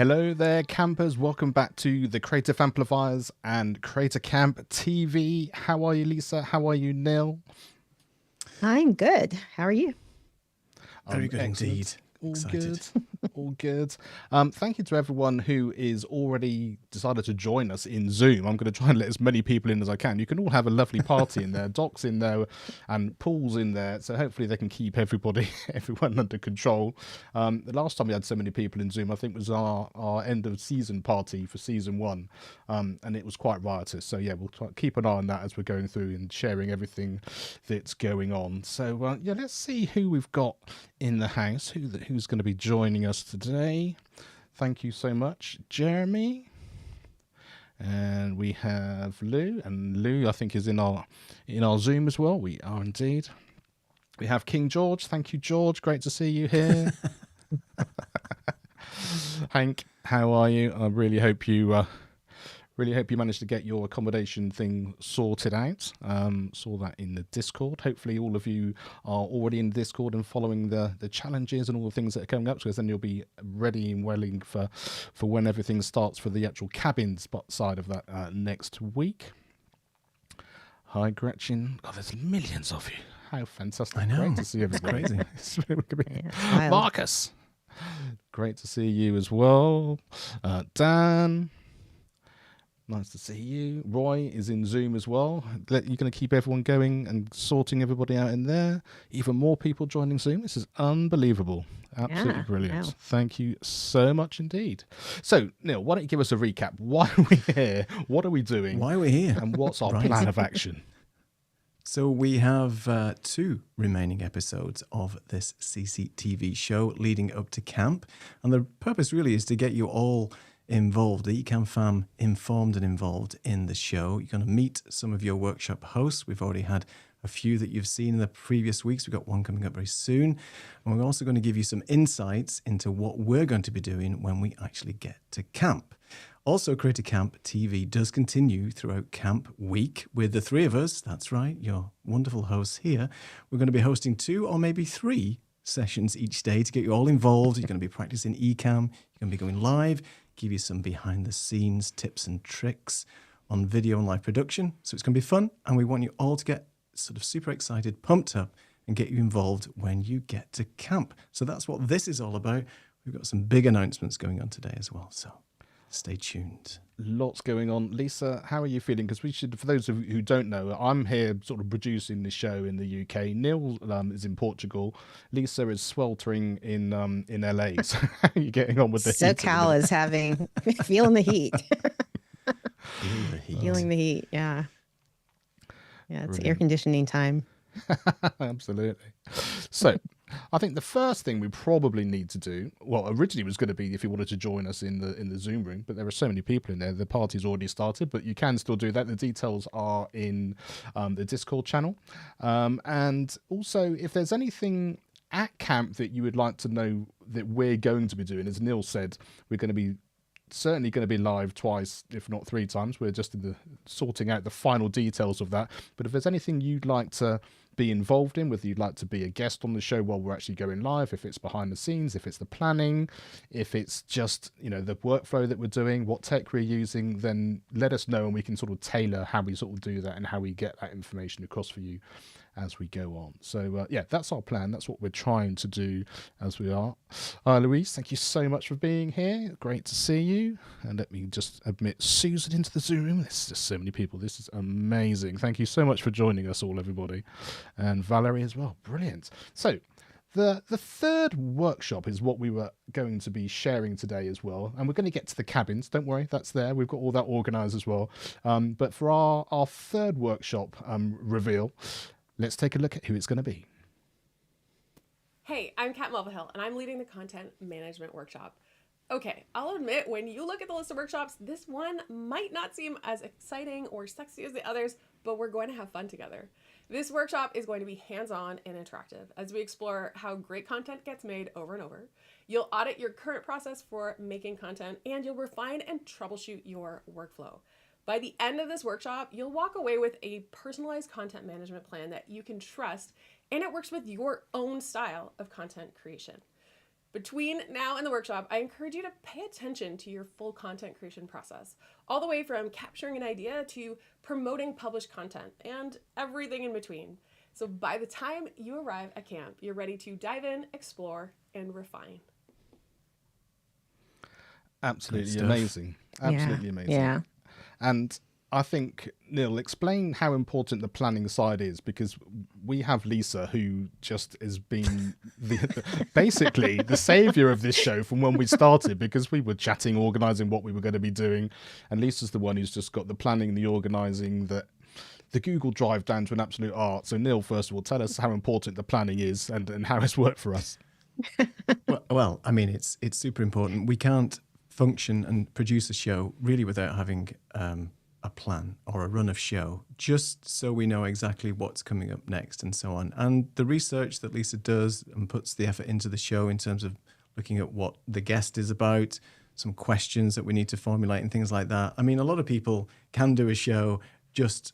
Hello there, campers. Welcome back to the Creative Amplifiers and Creator Camp TV. How are you, Lisa? How are you, Neil? I'm good. How are you? Very good indeed. All Excited. good. All good. Thank you to everyone who is already decided to join us in Zoom. I'm going to try and let as many people in as I can. You can all have a lovely party in there. Doc's in there and Paul's in there. So hopefully they can keep everyone under control. The last time we had so many people in Zoom, I think was our end of season party for season 1. And it was quite riotous. So yeah, we'll keep an eye on that as we're going through and sharing everything that's going on. So yeah, let's see who we've got in the house, who's going to be joining us today. Thank you so much, Jeremy. And we have Lou, and Lou I think is in our Zoom as well. We are indeed. We have King George. Thank you, George. Great to see you here. Hank, how are you? I really hope you managed to get your accommodation thing sorted out. Saw that in the Discord. Hopefully all of you are already in the Discord and following the challenges and all the things that are coming up, because then you'll be ready and willing for when everything starts for the actual cabin spot side of that next week. Hi, Gretchen. God, there's millions of you. How fantastic. I know. Great to see everybody. It's crazy. Yeah, Marcus. Great to see you as well. Dan. Nice to see you. Roy is in Zoom as well. You're going to keep everyone going and sorting everybody out in there. Even more people joining Zoom. This is unbelievable. Absolutely brilliant. Wow. Thank you so much indeed. So, Neil, why don't you give us a recap? Why are we here? What are we doing? Why are we here? And what's our Right. plan of action? So we have 2 remaining episodes of this CCTV show leading up to camp. And the purpose really is to get you all involved, the Ecamm fam informed and involved in the show. You're going to meet some of your workshop hosts. We've already had a few that you've seen in the previous weeks. We've got one coming up very soon. And we're also going to give you some insights into what we're going to be doing when we actually get to camp. Also, Creative Camp TV does continue throughout Camp Week with the 3 of us. That's right, your wonderful hosts here. We're going to be hosting 2 or maybe 3 sessions each day to get you all involved. You're going to be practicing Ecamm. You're going to be going live, give you some behind the scenes tips and tricks on video and live production. So it's going to be fun, and we want you all to get sort of super excited, pumped up, and get you involved when you get to camp. So that's what this is all about. We've got some big announcements going on today as well, so stay tuned. Lots going on. Lisa, how are you feeling? Because we should, for those of you who don't know, I'm here sort of producing the show in the UK. Neil is in Portugal. Lisa is sweltering in LA. So how are you getting on with the heat? SoCal is feeling the heat. Feel the heat. Feeling the heat. Yeah. Yeah. It's Brilliant. air conditioning time. Absolutely. So I think the first thing we probably need to do, well, originally was going to be if you wanted to join us in the Zoom room, but there are so many people in there. The party's already started, but you can still do that. The details are in the Discord channel. And also, if there's anything at camp that you would like to know that we're going to be doing, as Neil said, we're going to be certainly going to be live twice, if not 3 times. We're just in the sorting out the final details of that. But if there's anything you'd like to be involved in, whether you'd like to be a guest on the show while we're actually going live, if it's behind the scenes, if it's the planning, if it's just, the workflow that we're doing, what tech we're using, then let us know and we can sort of tailor how we sort of do that and how we get that information across for you as we go on. So yeah, that's our plan. That's what we're trying to do as we are. Louise, thank you so much for being here. Great to see you. And let me just admit Susan into the Zoom room. There's just so many people. This is amazing. Thank you so much for joining us all, everybody. And Valerie as well. Brilliant. So the third workshop is what we were going to be sharing today as well. And we're going to get to the cabins. Don't worry, that's there. We've got all that organised as well. But for our third workshop reveal, let's take a look at who it's going to be. Hey, I'm Cat Mulvihill, and I'm leading the Content Management Workshop. Okay, I'll admit, when you look at the list of workshops, this one might not seem as exciting or sexy as the others, but we're going to have fun together. This workshop is going to be hands-on and interactive as we explore how great content gets made over and over. You'll audit your current process for making content, and you'll refine and troubleshoot your workflow. By the end of this workshop, you'll walk away with a personalized content management plan that you can trust, and it works with your own style of content creation. Between now and the workshop, I encourage you to pay attention to your full content creation process, all the way from capturing an idea to promoting published content and everything in between. So by the time you arrive at camp, you're ready to dive in, explore, and refine. Absolutely stuff. amazing. Absolutely Yeah. amazing. Yeah. And I think, Neil, explain how important the planning side is, because we have Lisa, who just has been basically the savior of this show from when we started, because we were chatting, organizing what we were going to be doing. And Lisa's the one who's just got the planning, the organizing, the Google Drive down to an absolute art. So, Neil, first of all, tell us how important the planning is and how it's worked for us. Well, I mean, it's super important. We can't function and produce a show really without having a plan or a run of show, just so we know exactly what's coming up next and so on. And the research that Lisa does and puts the effort into the show in terms of looking at what the guest is about, some questions that we need to formulate and things like that. I mean, a lot of people can do a show just,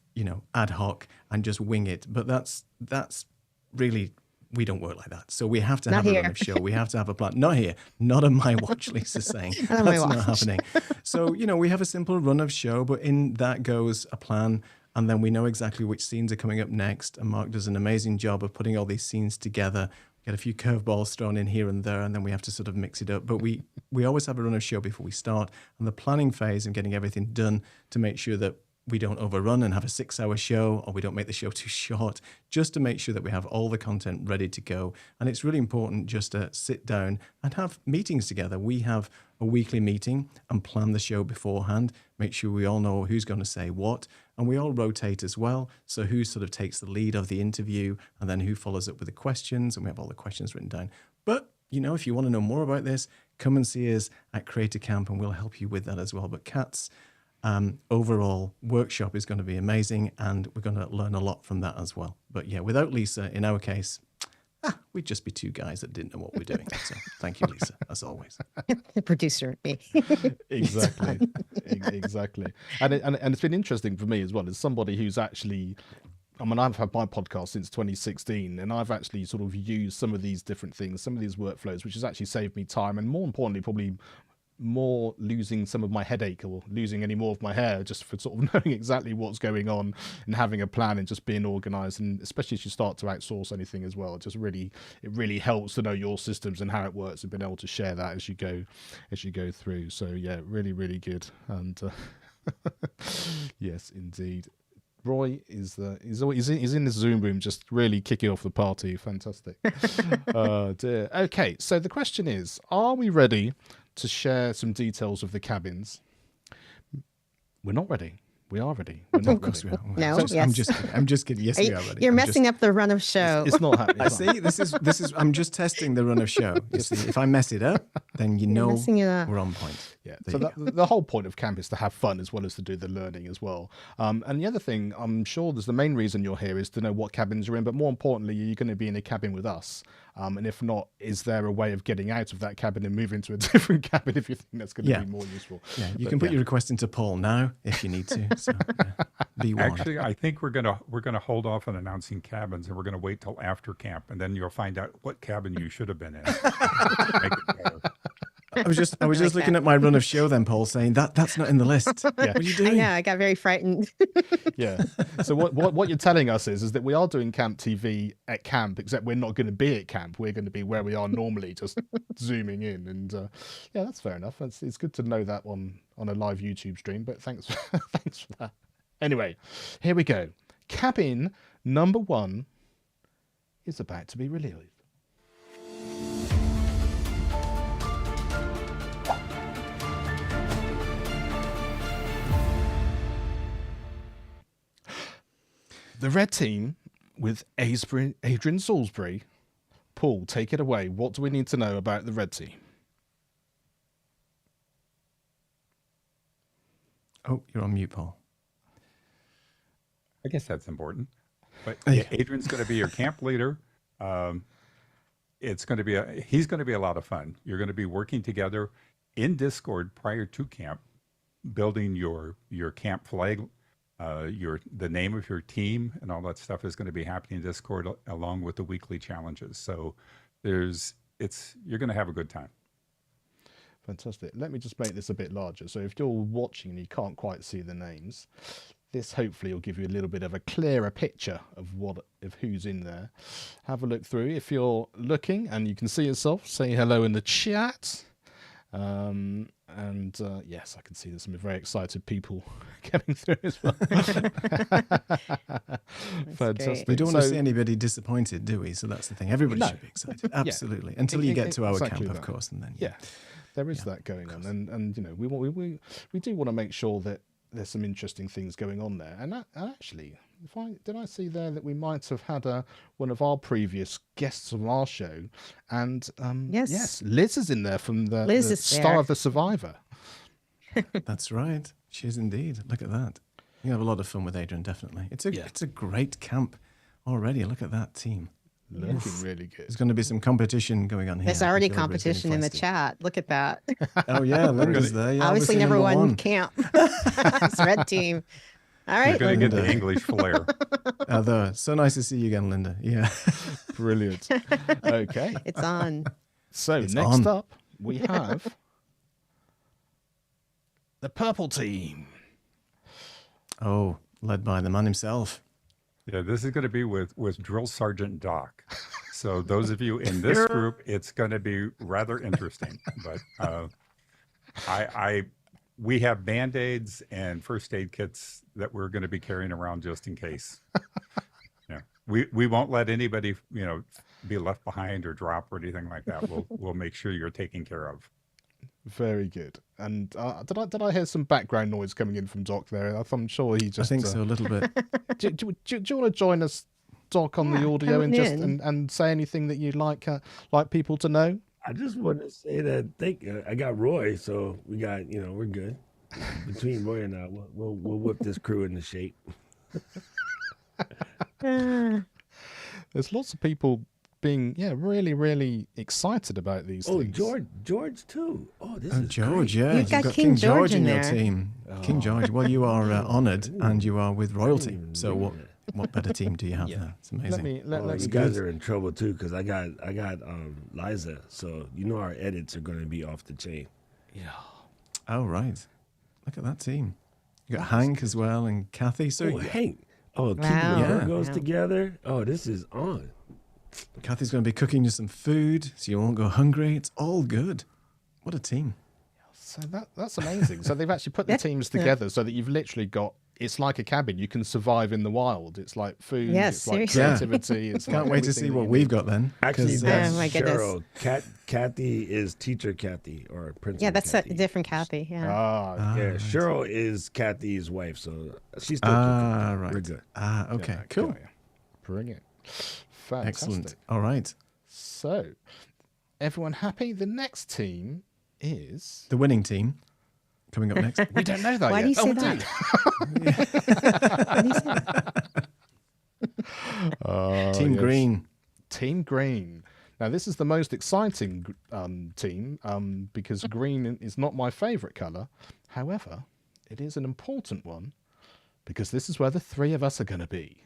ad hoc and just wing it, but that's really, we don't work like that. So we have to Not have a here. run of show. We have to have a plan. Not here. Not on my watch, Lisa's saying. Not on my That's not watch. happening. So, we have a simple run of show, but in that goes a plan. And then we know exactly which scenes are coming up next. And Mark does an amazing job of putting all these scenes together. Get a few curveballs thrown in here and there, and then we have to sort of mix it up. But we always have a run of show before we start. And the planning phase and getting everything done to make sure that we don't overrun and have a 6-hour show, or we don't make the show too short, just to make sure that we have all the content ready to go. And it's really important just to sit down and have meetings together. We have a weekly meeting and plan the show beforehand, make sure we all know who's going to say what, and we all rotate as well. So who sort of takes the lead of the interview, and then who follows up with the questions, and we have all the questions written down. But, if you want to know more about this, come and see us at Creative Camp, and we'll help you with that as well. But Kat's overall workshop is going to be amazing, and we're going to learn a lot from that as well. But yeah, without Lisa, in our case, we'd just be two guys that didn't know what we're doing. So thank you, Lisa, as always. The producer, me. Exactly. Exactly. And it's been interesting for me as well, as somebody who's actually, I've had my podcast since 2016, and I've actually sort of used some of these different things, some of these workflows, which has actually saved me time, and more importantly, probably more losing some of my headache or losing any more of my hair, just for sort of knowing exactly what's going on and having a plan and just being organized. And especially as you start to outsource anything as well, it really helps to know your systems and how it works, and being able to share that as you go through. So yeah, really, really good. And yes, indeed. Roy is in the Zoom room, just really kicking off the party. Fantastic. Oh dear. Okay, so the question is, are we ready to share some details of the cabins? We're not ready. We are ready. We're not Of course ready. we are. No, yes. I'm just kidding. Yes, we are ready. You're I'm messing up the run of show. It's not happening. I It's not see. This is. I'm just testing the run of show. You see, if I mess it up, then you know messing it up. we're on point. Yeah, There so you the whole point of camp is to have fun as well as to do the learning as well. And the other thing, I'm sure there's the main reason you're here is to know what cabins you're in, but more importantly, you're going to be in a cabin with us. And if not, is there a way of getting out of that cabin and moving to a different cabin if you think that's going to be more useful? Yeah, you But can put your request into Paul now if you need to. So, be warned. Actually, I think we're gonna hold off on announcing cabins, and we're gonna wait till after camp, and then you'll find out what cabin you should have been in. Make it better. I was just looking at my run of show then, Paul, saying that's not in the list. Yeah. What are you I doing? know, I got very frightened. Yeah. So what you're telling us is that we are doing camp TV at camp, except we're not going to be at camp. We're going to be where we are normally, just zooming in. And yeah, that's fair enough. It's good to know that on a live YouTube stream. But thanks for that. Anyway, here we go. Cabin number 1 is about to be revealed. The red team with Adrian Salisbury. Paul, take it away. What do we need to know about the red team? Oh, you're on mute, Paul. I guess that's important. But Yeah. Adrian's going to be your camp leader. It's going to be he's going to be a lot of fun. You're going to be working together in Discord prior to camp, building your camp flag, the name of your team, and all that stuff is going to be happening in Discord along with the weekly challenges. So there's you're going to have a good time. Fantastic. Let me just make this a bit larger. So if you're watching and you can't quite see the names, this hopefully will give you a little bit of a clearer picture of who's in there. Have a look through. If you're looking and you can see yourself, say hello in the chat. Yes, I can see there's some very excited people coming through as well. Fantastic. great. We don't want to see anybody disappointed, do we? So that's the thing. Everybody No. should be excited. Absolutely. Until you get to our Exactly camp, of that. course, and then Yeah, there is that going on, and you know we do want to make sure that there's some interesting things going on there. And actually, did I see there that we might have had one of our previous guests on our show, and yes, Liz is in there from the Liz is Star there. of the Survivor. That's right. She is indeed. Look at that. You have a lot of fun with Adrian, definitely. It's a great camp already. Look at that team. Looking really good. There's going to be some competition going on here. There's I already feel everybody's getting competition in the feisty. chat. Look at that. Oh, yeah. Linda's there. Yeah, Obviously, number one camp. It's red team. All You're right. going to get the Linda. English flair. So nice to see you again, Linda. Yeah. Brilliant. Okay, It's on. so It's next on. up we have the purple team. Oh, led by the man himself. Yeah, this is going to be with Drill Sergeant Doc. So those of you in this group, it's going to be rather interesting. But we have Band-Aids and first aid kits that we're going to be carrying around just in case. Yeah, we won't let anybody, be left behind or drop or anything like that. We'll make sure you're taken care of. Very good. And did I hear some background noise coming in from Doc there? I'm sure he just. I think so, a little bit. Do you want to join us, Doc, on the audio and just and say anything that you'd like people to know? I just want to say that I got Roy, so we got we're good. Between Roy and I, we'll whip this crew into shape. There's lots of people being really, really excited about these Oh, things. George too. Oh, this Oh, is George, great. yeah. You've got King George in your there. team. King George. Well, you are honoured and you are with royalty. So what better team do you have there? It's amazing. Let's You guys are in trouble too, because I got Liza, so our edits are going to be off the chain. Oh, right. Look at that team. You got Hank as well and Kathy. So Oh, Hank. Oh, keeping Wow. the Yeah. Virgos Wow. together. Oh, this is on. Kathy's going to be cooking you some food so you won't go hungry. It's all good. What a team. So that's amazing. So they've actually put the teams together so that you've literally got. It's like a cabin. You can survive in the wild. It's like food. Yes, it's like seriously. creativity. It's Can't like wait to everything see that what you we've need. got then. Actually, 'cause, that's Oh, my goodness. Cheryl. Kathy is teacher Kathy or principal. Yeah, that's a Kathy. different Kathy. Yeah. Ah, Yeah, right. Cheryl is Kathy's wife, so she's still cooking. right. We're good. Okay, yeah, cool. got you. Brilliant. Fantastic. Excellent. All right. So, everyone happy? The next team is. The winning team coming up next. We don't know that Why yet. do you say we that? do. What do you say? Team yes. Green. Team Green. Now, this is the most exciting team because green is not my favourite colour. However, it is an important one because this is where the three of us are going to be.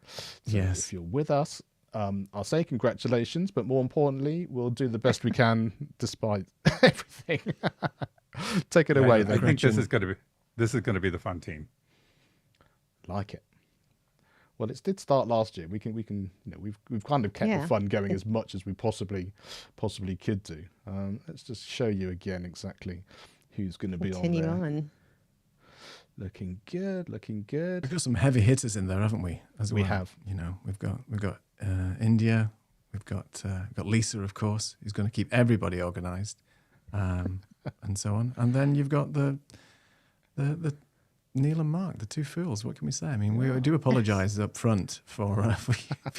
So Yes. if you're with us, I'll say congratulations, but more importantly, we'll do the best we can despite everything. Take it away, I then. think this is going to be the fun team. Like it. Well, it did start last year. We can we've kind of kept the fun going as much as we possibly could do. Let's just show you again exactly who's going to be Continue on there. on. Looking good, looking good. We've got some heavy hitters in there, haven't we? As We well. have. We've got India. We've got Lisa, of course, who's going to keep everybody organised, and so on. And then you've got the Neil and Mark, the two fools. What can we say? I mean, we do apologise up front for if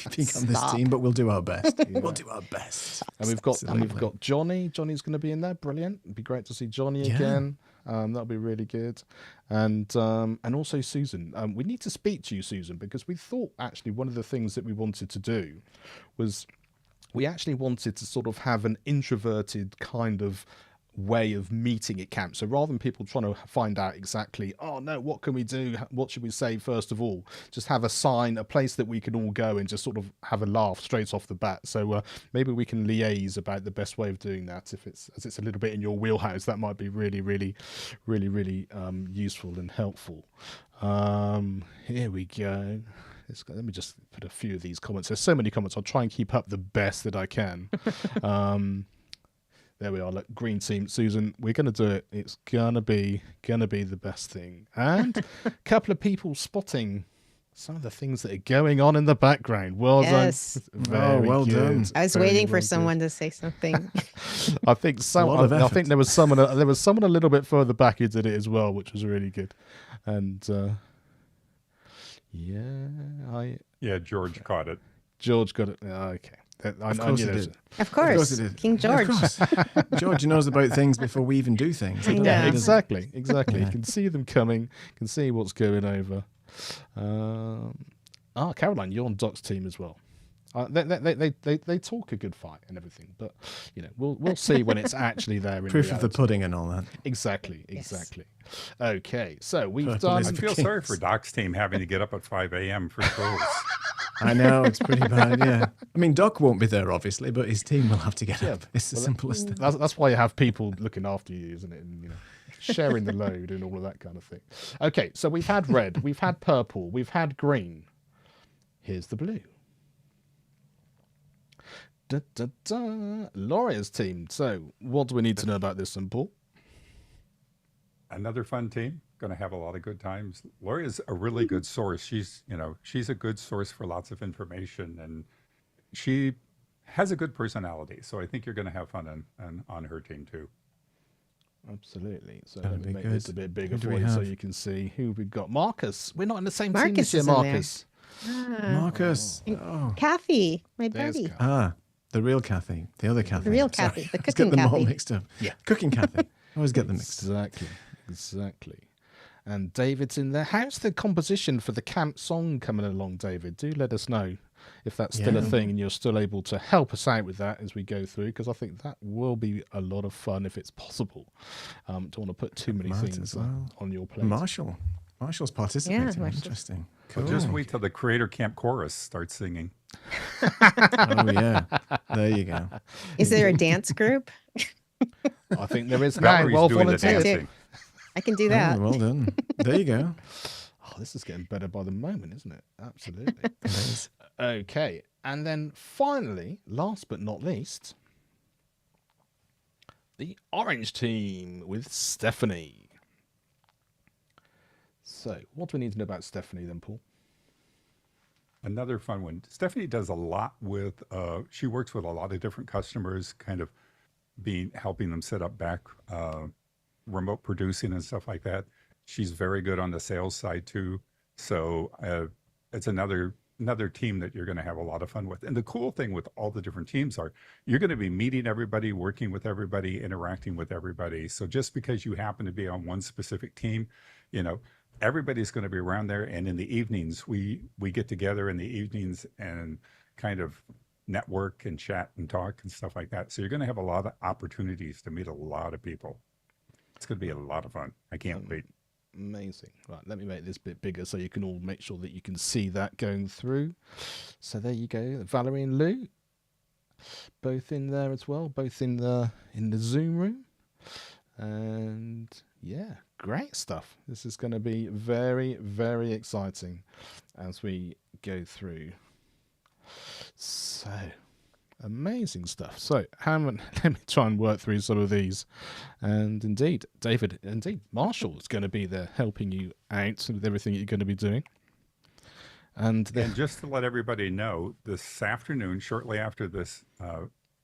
you being on this Stop. team, but we'll do our best. We'll do our best. And we've got Absolutely. Johnny. Johnny's going to be in there. Brilliant. It'd be great to see Johnny Yeah. again. That'll be really good. And also Susan. We need to speak to you, Susan, because we thought actually one of the things that we wanted to do was we actually wanted to sort of have an introverted kind of way of meeting at camp. So rather than people trying to find out exactly, oh no, what can we do? What should we say first of all? Just have a sign, a place that we can all go and just sort of have a laugh straight off the bat. So maybe we can liaise about the best way of doing that. If it's a little bit in your wheelhouse, that might be really useful and helpful. Here we go. Let me just put a few of these comments. There's so many comments. I'll try and keep up the best that I can. There we are. Look, green team, Susan. We're gonna do it. It's gonna be the best thing. And a couple of people spotting some of the things that are going on in the background. Well Yes. done. Very well good. done. I was Very waiting for well someone to say something. done. I think lot of I effort. think there was someone a little bit further back who did it as well, which was really good. And Yeah, George caught it. George got it. Okay. I course knew he there was- did. Of course. it is. King George. Of course. George knows about things before we even do things. I know. Yeah, Yeah. exactly. Yeah. You can see them coming, can see what's going over. Caroline, you're on Doc's team as well. They talk a good fight and everything, but we'll see when it's actually there. In Proof of the reality. pudding and all that. Exactly. Yes. Okay, so we've Purple done. is I the feel sorry kings. for Doc's team having to get up at 5 a.m. for schools. I know, it's pretty bad, yeah. I mean, Doc won't be there, obviously, but his team will have to get Yeah, up. It's as simple as that. That's why you have people looking after you, isn't it? And sharing the load and all of that kind of thing. Okay, so we've had red, we've had purple, we've had green. Here's the blue. Lauria's team. So, what do we need to know about this one, Paul? Another fun team. Going to have a lot of good times. Lori's a really good source. She's a good source for lots of information, and she has a good personality. So I think you're going to have fun on her team too. Absolutely. So That'd let me be make good. this a bit bigger Who do for we you so have? you can see who we've got. Marcus. We're not in the same team Marcus this year, is in there. Marcus. Marcus. Oh. Kathy, my There's buddy. Kathy. The real Kathy. The other Kathy. The real Sorry. Kathy, the Let's cooking get them all Kathy. mixed up. Yeah. Cooking Kathy. I always get them mixed up. Exactly. And David's in there. How's the composition for the camp song coming along, David? Do let us know if that's still a Yeah. thing and you're still able to help us out with that as we go through, because I think that will be a lot of fun if it's possible. Don't want to put too many Matt things as well. on your plate. Marshall's participating. Marshall. Interesting. But just wait till the Creator Camp chorus starts singing. Oh, yeah. There you go. Is there a dance group? I think there is now. Valerie's Well doing the volunteered. dancing. I can do that. Oh, well done. There you go. Oh, this is getting better by the moment, isn't it? Absolutely. It is. Okay. And then finally, last but not least, the orange team with Stephanie. So, what do we need to know about Stephanie then, Paul? Another fun one. Stephanie does a lot with, she works with a lot of different customers, kind of helping them set up back remote producing and stuff like that. She's very good on the sales side too. So it's another team that you're going to have a lot of fun with. And the cool thing with all the different teams are you're going to be meeting everybody, working with everybody, interacting with everybody. So just because you happen to be on one specific team, everybody's going to be around there. And in the evenings, we get together in the evenings and kind of network and chat and talk and stuff like that. So you're going to have a lot of opportunities to meet a lot of people. It's going to be a lot of fun. I can't wait. Amazing. Right, let me make this bit bigger so you can all make sure that you can see that going through. So there you go. Valerie and Lou, both in there as well, both in the Zoom room. And yeah, great stuff. This is going to be very, very exciting as we go through. So amazing stuff. So let me try and work through some of these. And indeed, David, Marshall is going to be there helping you out with everything that you're going to be doing. And just to let everybody know, this afternoon, shortly after this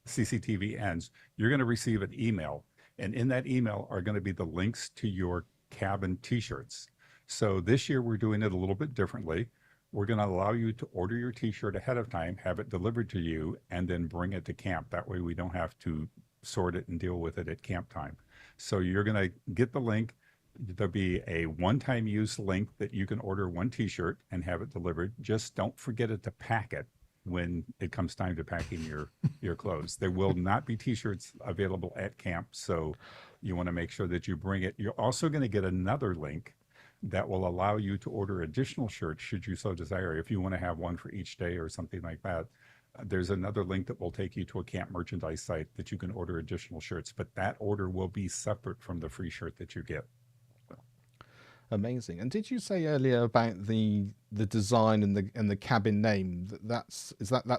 CCTV ends, you're going to receive an email. And in that email are going to be the links to your cabin t-shirts. So this year we're doing it a little bit differently. We're going to allow you to order your t-shirt ahead of time, have it delivered to you, and then bring it to camp. That way we don't have to sort it and deal with it at camp time. So you're going to get the link. There'll be a one-time use link that you can order one t-shirt and have it delivered. Just don't forget it to pack it, when it comes time to packing your clothes. There will not be t-shirts available at camp, so you want to make sure that you bring it. You're also going to get another link that will allow you to order additional shirts should you so desire. If you want to have one for each day or something like that, there's another link that will take you to a camp merchandise site that you can order additional shirts, but that order will be separate from the free shirt that you get. Amazing. And did you say earlier about the design and the cabin name? That's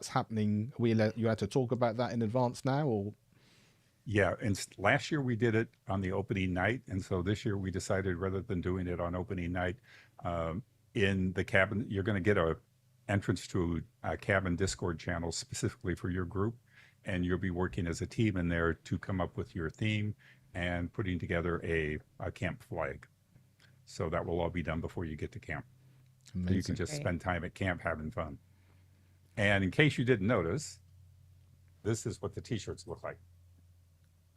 happening? You had to talk about that in advance now, or? Yeah, and last year we did it on the opening night, and so this year we decided rather than doing it on opening night, in the cabin, you're going to get a entrance to a cabin Discord channel specifically for your group, and you'll be working as a team in there to come up with your theme and putting together a camp flag. So that will all be done before you get to camp. So you can just spend time at camp having fun. And in case you didn't notice, this is what the t-shirts look like.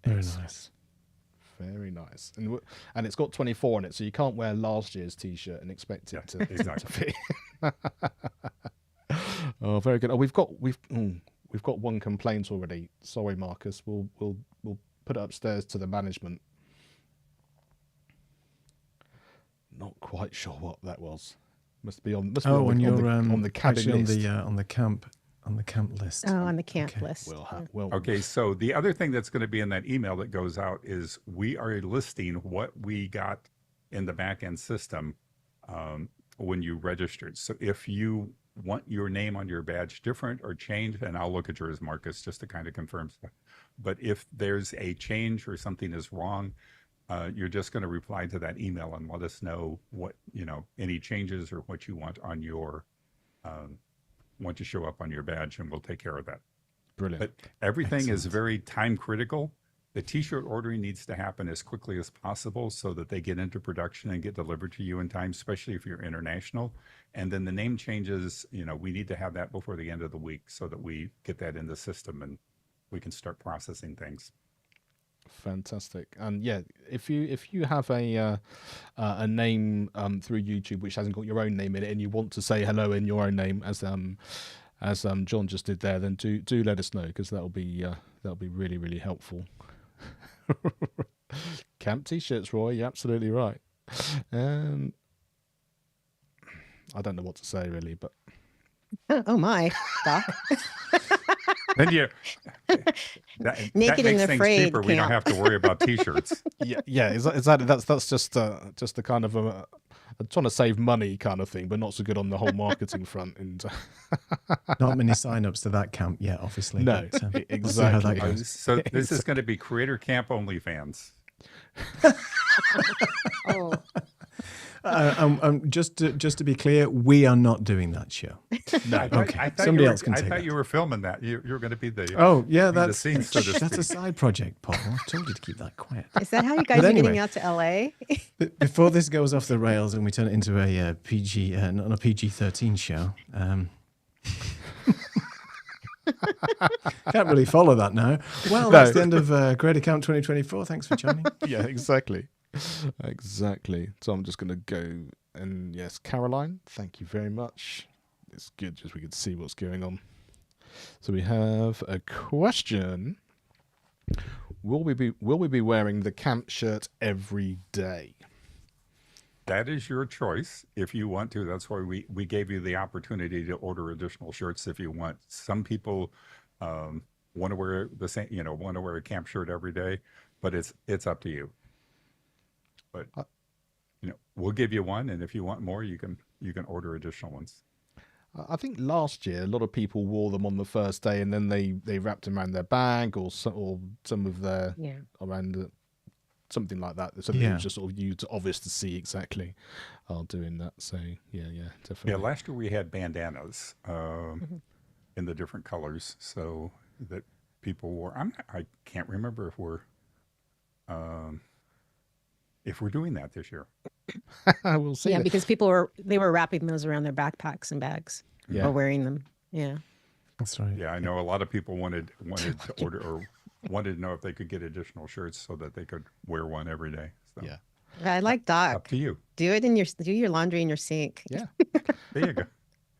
Very nice. Very nice. And it's got 24 on it, so you can't wear last year's t-shirt and expect it to Exactly. fit. Oh, very good. Oh, we've got one complaint already. Sorry, Marcus. We'll put it upstairs to the management. Not quite sure what that was. Must be on the cabin list. On the camp list. Oh, on the camp list. Okay, so the other thing that's going to be in that email that goes out is we are listing what we got in the back end system when you registered. So if you want your name on your badge different or changed, and I'll look at yours, Marcus, just to kind of confirm stuff. But if there's a change or something is wrong, you're just going to reply to that email and let us know what, any changes or what you want on your, want to show up on your badge, and we'll take care of that. Brilliant. But everything is very time critical. The t-shirt ordering needs to happen as quickly as possible so that they get into production and get delivered to you in time, especially if you're international. And then the name changes, we need to have that before the end of the week so that we get that in the system and we can start processing things. Fantastic. And yeah, if you have a name through YouTube which hasn't got your own name in it, and you want to say hello in your own name, as John just did there, then do let us know, because that'll be really, really helpful. Camp t-shirts, Roy. You're absolutely right. I don't know what to say really, but Oh my, Doc. Then Naked that makes and things afraid cheaper. We don't camp. have to worry about t-shirts. yeah, exactly. That's just a kind of a trying to save money kind of thing, but not so good on the whole marketing front. And Not many sign-ups to that camp yet, obviously. No, but, exactly. we'll see how that goes. So this is going to be Creator Camp OnlyFans. Oh, Just to be clear, we are not doing that show. no, Okay, somebody else can I take thought that. you were filming that. You were going to be the Oh, yeah, the that's scenes, so to that's a speak. side project, Paul. I told you to keep that quiet. is that how you guys But are getting anyway. out to LA? Before this goes off the rails and we turn it into a PG, not a PG-13 show, can't really follow that now. Well, that's the end of Creative Camp 2024. Thanks for joining. yeah, exactly. So I'm just going to go, and yes, Caroline, thank you very much. It's good just we can see what's going on. So we have a question. Will we be wearing the camp shirt every day? That is your choice if you want to. That's why we gave you the opportunity to order additional shirts if you want. Some people want to wear the same, want to wear a camp shirt every day, but it's up to you. But we'll give you one, and if you want more, you can order additional ones. I think last year a lot of people wore them on the first day, and then they wrapped them around their bag or some of their around something like that. So it was just sort of obvious to see exactly doing that. So yeah, definitely. Yeah, last year we had bandanas in the different colors, so that people wore. I can't remember if we're doing that this year. We'll see. Yeah, because people were wrapping those around their backpacks and bags Yeah. or wearing them. Yeah. That's right. Yeah, I know a lot of people wanted to order or wanted to know if they could get additional shirts so that they could wear one every day. So, Yeah. I like up Doc. to you. Do your laundry in your sink. Yeah. There you go.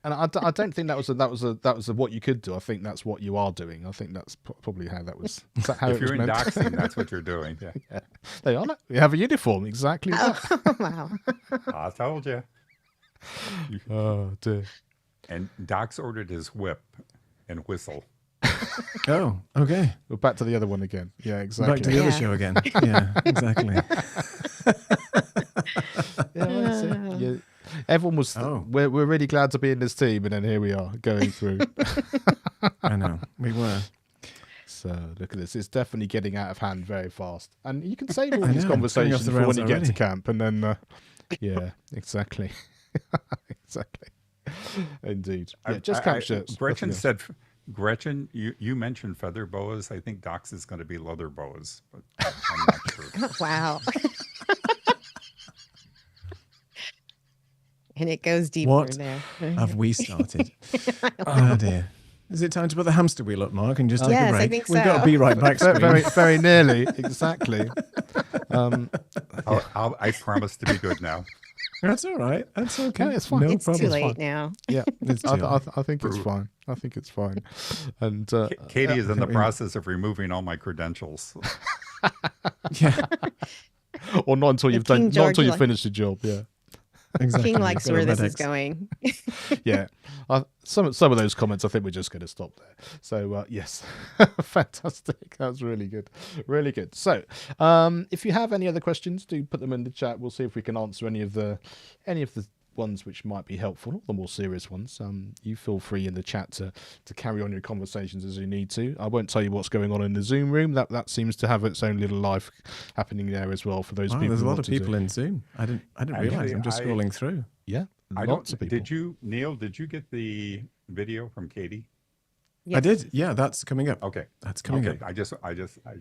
And I don't think that was what you could do. I think that's what you are doing. I think that's probably how that was. Is that how If it was you're in meant? doxing, that's what you're doing. Yeah. Yeah. They are. You have a uniform. Exactly that. Oh, wow. I told you. Oh dear. And Doc's ordered his whip and whistle. Oh, okay. We're back to the other one again. Yeah, exactly. Back to the other Yeah. show again. Yeah, exactly. Yeah, that's it. Yeah. Everyone was. Oh. We're really glad to be in this team, and then here we are going through. I know. We were. So look at this. It's definitely getting out of hand very fast, and you can save all I these know, it's going off conversations the for when rails you get to already. camp, and then yeah, exactly, exactly, indeed. Yeah, just camp shirts. Gretchen nothing else. said, Gretchen, you mentioned feather boas. I think Doc's is going to be leather boas, but I'm not sure. Wow. And it goes deeper What there. have we started? Oh dear. Is it time to put the hamster wheel up, Mark, and just take Yes, a I break? think We've got so. to be right back. very, Screen. very nearly, exactly. I promise to be good now. That's all right. That's okay. Yeah, it's fine. No It's problem. too late now. Yeah, It's I, too I, late. I think it's fine. I think it's fine. And Katie is in the I mean- process of removing all my credentials. Yeah, or not until you've King done, not until George you've like- finished the job. Yeah, exactly. King likes Got where a this red is X. going. yeah. Some of those comments, I think we're just going to stop there. So yes, fantastic. That was really good, really good. So if you have any other questions, do put them in the chat. We'll see if we can answer any of the ones which might be helpful, the more serious ones. You feel free in the chat to carry on your conversations as you need to. I won't tell you what's going on in the Zoom room. That seems to have its own little life happening there as well for those Wow, people. there's a who lot want of to do- people in Zoom. I didn't Actually, realize. I'm just I- scrolling through. Yeah, I lots don't. of people. Did you, Neil? Did you get the video from Katie? I did. Yeah, that's coming up. Okay. That's coming Okay. up. I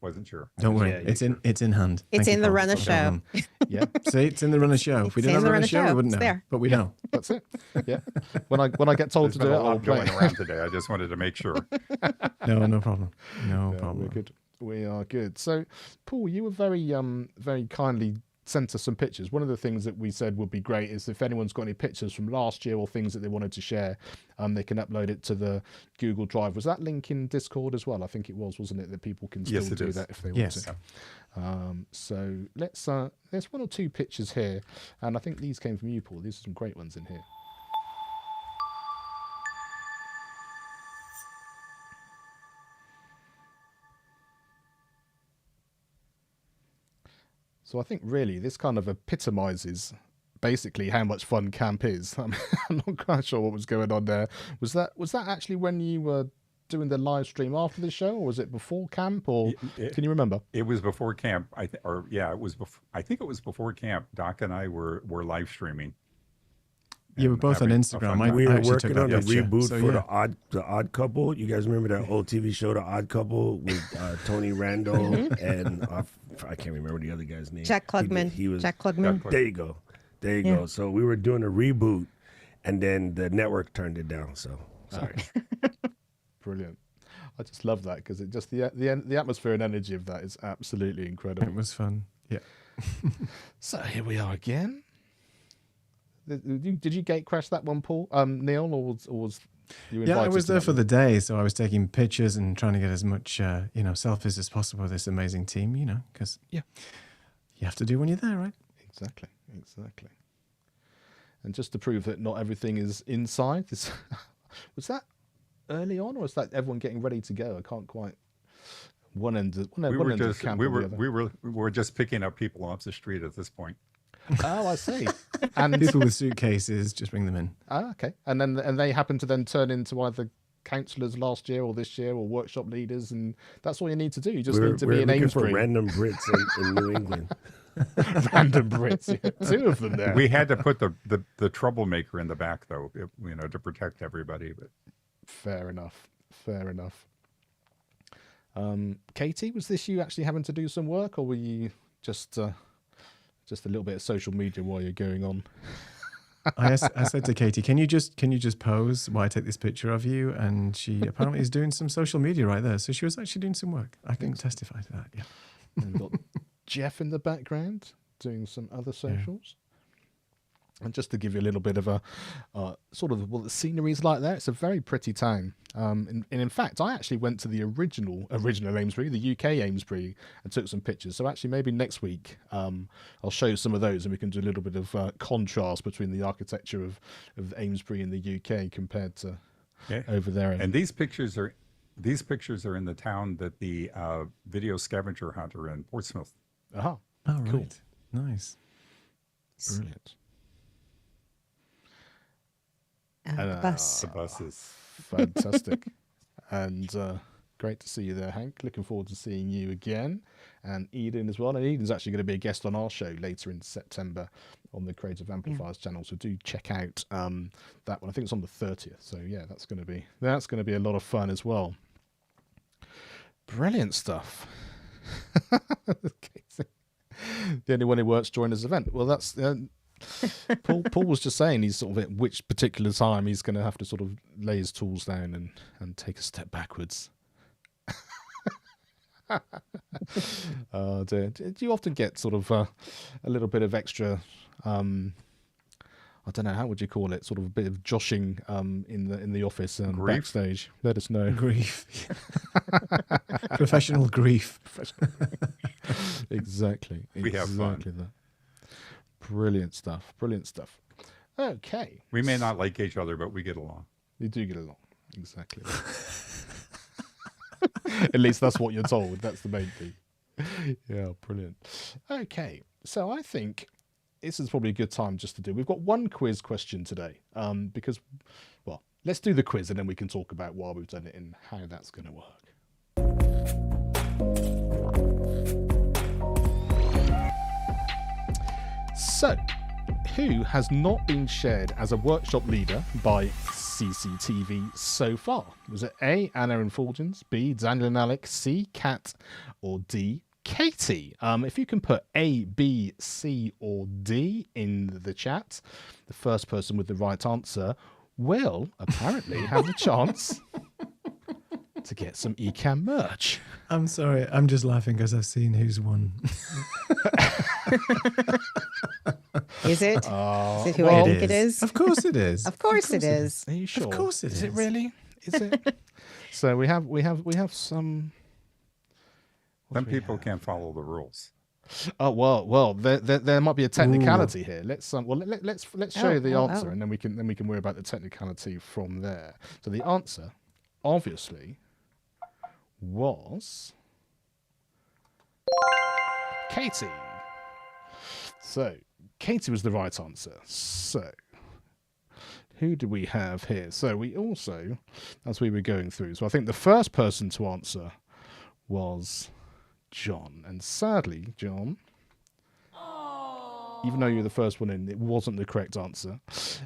wasn't sure. Don't worry. Yeah, it's in hand. It's Thank you, in the Paul. run of No show. problem. Yeah, See, it's in the run of show. If we It's didn't in have the a run run of of show, we show. wouldn't It's know. there. But we know. that's it. Yeah, when I get told There's to been do it, a lot I'll play. going around today. I just wanted to make sure. No problem. No Yeah, problem. we're good. We are good. So, Paul, you were very kindly sent us some pictures. One of the things that we said would be great is if anyone's got any pictures from last year or things that they wanted to share, they can upload it to the Google Drive. Was that link in Discord as well? I think it was, wasn't it? That people can still Yes, it do is. that if they Yes. want to. So there's one or two pictures here, and I think these came from you, Paul. These are some great ones in here. So I think really this kind of epitomizes basically how much fun camp is. I'm not quite sure what was going on there. Was that actually when you were doing the live stream after the show, or was it before camp, or can you remember? It was before camp. It was. I think it was before camp. Doc and I were live streaming. You were And both on having a Instagram. fun I time. We were actually took working that on a picture. reboot So, for yeah. the Odd Couple. You guys remember that old TV show, The Odd Couple, with Tony Randall and I can't remember the other guy's name. Jack Klugman. He was. Jack Klugman. There you go. There you go. So we were doing a reboot, and then the network turned it down. So sorry. Brilliant. I just love that because it just the atmosphere and energy of that is absolutely incredible. It was fun. Yeah. So here we are again. Did you gate crash that one, Paul? Neil, or was you invited? Yeah, I was to there that for one? the day, so I was taking pictures and trying to get as much, selfies as possible with this amazing team, because Yeah. you have to do when you're there, right? Exactly. And just to prove that not everything is inside, was that early on, or was that everyone getting ready to go? I can't quite. One end of camp or the other. We were just picking up people off the street at this point. Oh, I see. And People with suitcases, just bring them in. okay, and they happen to then turn into either councillors last year or this year or workshop leaders, and that's all you need to do. You just need to be We're an looking for Amesbury. random Brits in New England. Random Brits. Yeah, two of them there. We had to put the troublemaker in the back, though, to protect everybody. But Fair enough. Katie, was this you actually having to do some work, or were you just a little bit of social media while you're going on? I said to Katie, can you just pose while I take this picture of you? And she apparently is doing some social media right there. So she was actually doing some work. I can testify to that. Yeah. And we've got Jeff in the background doing some other socials. And just to give you a little bit of a sort of what the scenery is like there, it's a very pretty town. And in fact, I actually went to the original Amesbury, the UK Amesbury, and took some pictures. So actually, maybe next week I'll show you some of those, and we can do a little bit of contrast between the architecture of Amesbury in the UK compared to over there. And these pictures are in the town that the video scavenger hunt are in Portsmouth. Aha, Oh, cool. right. Nice. Brilliant. The bus. The buses. Fantastic. And great to see you there, Hank. Looking forward to seeing you again. And Eden as well. And Eden's actually going to be a guest on our show later in September on the Creative Amplifiers channel. So do check out that one. I think it's on the 30th. So yeah, that's going to be a lot of fun as well. Brilliant stuff. The only one who works during this event. Well, that's Paul was just saying he's sort of at which particular time he's going to have to sort of lay his tools down and take a step backwards. Do you often get sort of a little bit of extra, I don't know, how would you call it, sort of a bit of joshing in the office and Grief? backstage? Let us know. Grief. Professional grief. Exactly. We have fun. Exactly that. Brilliant stuff. Brilliant stuff. Okay. We may not like each other, but we get along. You do get along. Exactly. At least that's what you're told. That's the main thing. Yeah, brilliant. Okay. So I think this is probably a good time just to do. We've got one quiz question today. Because, well, let's do the quiz and then we can talk about why we've done it and how that's going to work. So, who has not been shared as a workshop leader by CCTV so far? Was it A, Anna and Fulgens, B, Daniel and Alec, C, Kat, or D, Katie? If you can put A, B, C, or D in the chat, the first person with the right answer will apparently have the chance to get some Ecamm merch. I'm sorry. I'm just laughing because I've seen who's won. Is it? Is it who well, I think it is? Of course it is. Of course it is. Are you sure? Of course it is. Is it really? Is it? So we have some. Some people can't follow the rules. Oh well. There might be a technicality here. Let's show you the answer, and then we can worry about the technicality from there. So the answer, obviously, was Katie. So Katie was the right answer. So who do we have here? So we also, as we were going through, so I think the first person to answer was John. And sadly, John, even though you're the first one in, it wasn't the correct answer.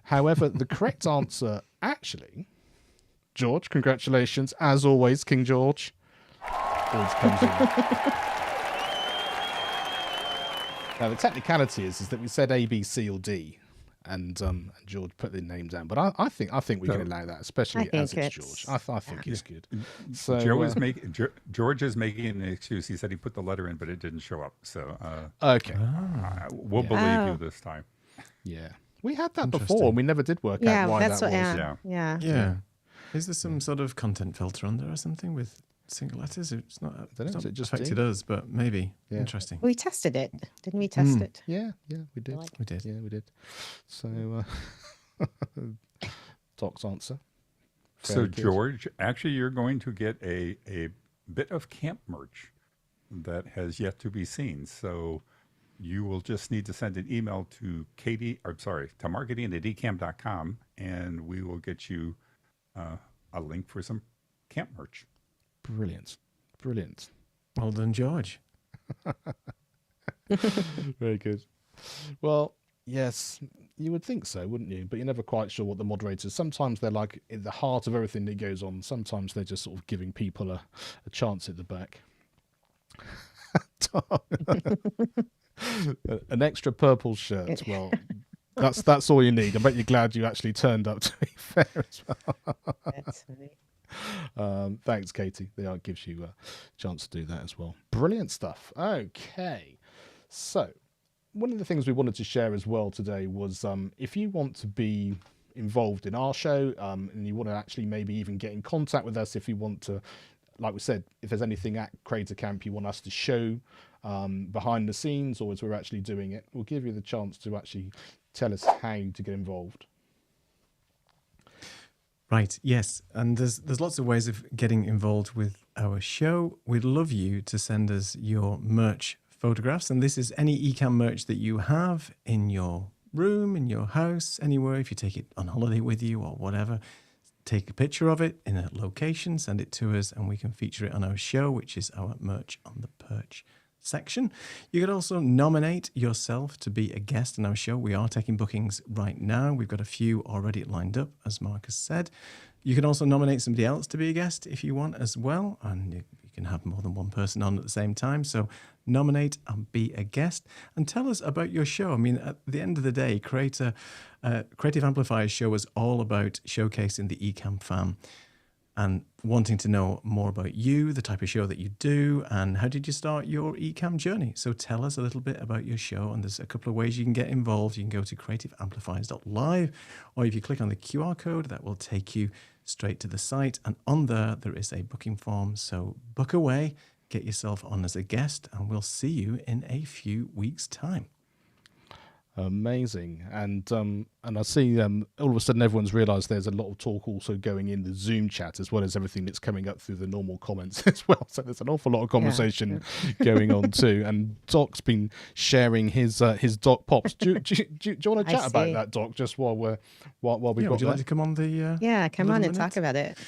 However, the correct answer, actually, George, congratulations. As always, King George. Always comes in. Now, the technicality is that we said A, B, C, or D, and George put the name down. But I think we can allow that, especially as it's George. I think it's good. So George is making an excuse. He said he put the letter in, but it didn't show up. So okay, we'll believe you this time. Yeah, we had that before, and we never did work out why that was. Yeah. Is there some sort of content filter on there or something with single letters? It's not. I don't know. Is it just affected D? us, but maybe. Yeah. Interesting. We tested it. Didn't we test it? Yeah, we did. We did. Yeah, we did. So, Doc's answer. So, Very good. George, actually, you're going to get a bit of camp merch that has yet to be seen. So, you will just need to send an email to marketing@ecamm.com, and we will get you a link for some camp merch. Brilliant. Well done, George. Very good. Well, yes, you would think so, wouldn't you? But you're never quite sure what the moderators. Sometimes they're like in the heart of everything that goes on. Sometimes they're just sort of giving people a chance at the back. An extra purple shirt. Well, that's all you need. I bet you're glad you actually turned up, to be fair as well. That's right. Thanks, Katie. That gives you a chance to do that as well. Brilliant stuff. Okay. So one of the things we wanted to share as well today was if you want to be involved in our show and you want to actually maybe even get in contact with us, if you want to, like we said, if there's anything at Creative Camp you want us to show behind the scenes or as we're actually doing it, we'll give you the chance to actually tell us how to get involved. Right, yes. And there's lots of ways of getting involved with our show. We'd love you to send us your merch photographs. And this is any Ecamm merch that you have in your room, in your house, anywhere. If you take it on holiday with you or whatever, take a picture of it in a location, send it to us, and we can feature it on our show, which is our Merch on the Perch section. You could also nominate yourself to be a guest on our show. We are taking bookings right now. We've got a few already lined up, as Marcus said. You can also nominate somebody else to be a guest if you want as well, and you can have more than one person on at the same time. So nominate and be a guest and tell us about your show. I mean, at the end of the day, Creative Amplifiers show is all about showcasing the Ecamm fam and wanting to know more about you, the type of show that you do, and how did you start your Ecamm journey. So tell us a little bit about your show, and there's a couple of ways you can get involved. You can go to creativeamplifiers.live, or if you click on the QR code, that will take you straight to the site, and on there is a booking form. So book away, get yourself on as a guest, and we'll see you in a few weeks' time. Amazing. And I see all of a sudden everyone's realised there's a lot of talk also going in the Zoom chat as well as everything that's coming up through the normal comments as well. So there's an awful lot of conversation going on too. And Doc's been sharing his Doc Pops. Do you want to chat about that, Doc, just while we've got would you like to come on the Yeah, come on and talk about it.